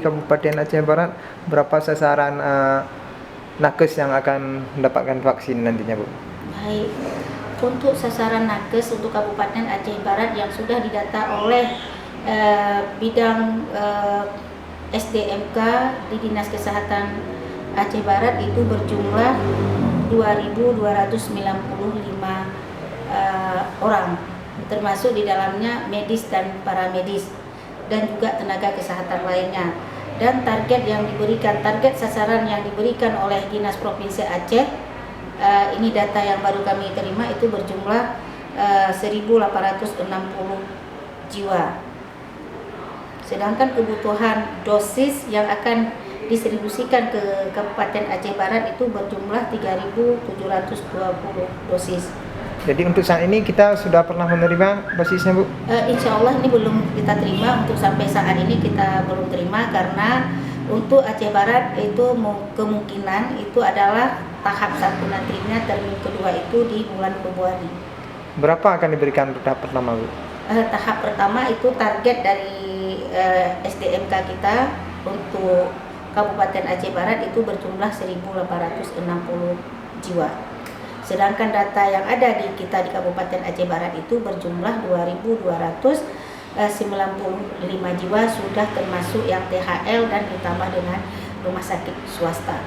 Kabupaten Aceh Barat, berapa sasaran nakes yang akan mendapatkan vaksin nantinya, Bu? Baik, untuk sasaran nakes untuk Kabupaten Aceh Barat yang sudah didata oleh bidang SDMK di Dinas Kesehatan Aceh Barat itu berjumlah 2.295 orang, termasuk di dalamnya medis dan paramedis dan juga tenaga kesehatan lainnya. Dan target sasaran yang diberikan oleh Dinas Provinsi Aceh, ini data yang baru kami terima, itu berjumlah 1.860 jiwa. Sedangkan kebutuhan dosis yang akan distribusikan ke Kabupaten Aceh Barat itu berjumlah 3.720 dosis. Jadi untuk saat ini kita sudah pernah menerima dosisnya, Bu? Insya Allah ini belum kita terima, untuk sampai saat ini kita belum terima karena untuk Aceh Barat itu kemungkinan itu adalah tahap 1 nantinya, termin kedua itu di bulan Februari. Berapa akan diberikan untuk tahap pertama, Bu? Tahap pertama itu target dari SDMK kita untuk Kabupaten Aceh Barat itu berjumlah 1.860 jiwa. Sedangkan data yang ada di kita di Kabupaten Aceh Barat itu berjumlah 2.295 jiwa, sudah termasuk yang THL dan ditambah dengan rumah sakit swasta.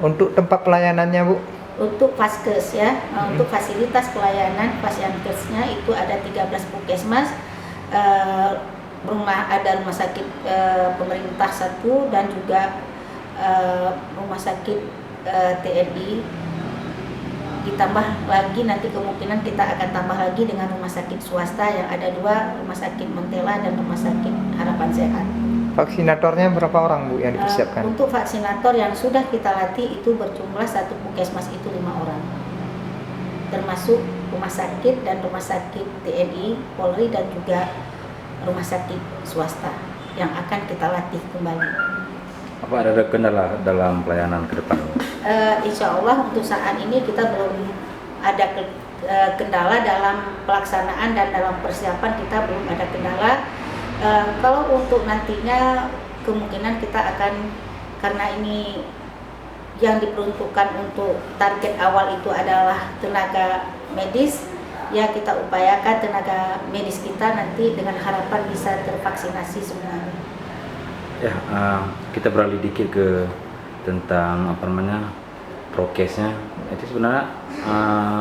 Untuk tempat pelayanannya, Bu? Untuk Faskes ya, untuk fasilitas pelayanan Faskesnya itu ada 13 puskesmas, ada rumah sakit pemerintah 1 dan juga rumah sakit TNI. Ditambah lagi nanti kemungkinan kita akan tambah lagi dengan rumah sakit swasta yang ada 2, rumah sakit Montela dan rumah sakit Harapan Sehat. Vaksinatornya berapa orang, Bu, yang dipersiapkan? Untuk vaksinator yang sudah kita latih itu berjumlah 1 puskesmas itu 5 orang, termasuk rumah sakit dan rumah sakit TNI, Polri dan juga rumah sakit swasta yang akan kita latih kembali. Apa ada kendala dalam pelayanan ke depan? Insya Allah untuk saat ini kita belum ada kendala dalam pelaksanaan dan dalam persiapan, kita belum ada kendala. Kalau untuk nantinya kemungkinan kita akan, karena ini yang diperuntukkan untuk target awal itu adalah tenaga medis, ya kita upayakan tenaga medis kita nanti dengan harapan bisa tervaksinasi semuanya. Ya, kita beralih dikit ke tentang prokesnya. Itu sebenarnya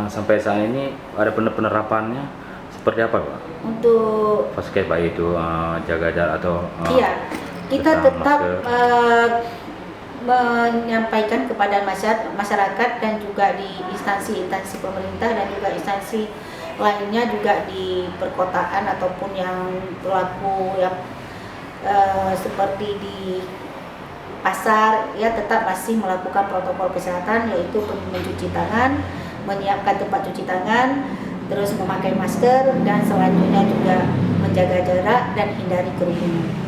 sampai saat ini ada penerapannya seperti apa, Pak? Untuk Faskes baik itu jaga jarak atau iya, kita tetap menyampaikan kepada masyarakat dan juga di instansi-instansi pemerintah dan juga instansi lainnya juga di perkotaan ataupun yang pelaku yang seperti di pasar, ya tetap masih melakukan protokol kesehatan, yaitu mencuci tangan, menyiapkan tempat cuci tangan, terus memakai masker, dan selanjutnya juga menjaga jarak dan hindari kerumunan.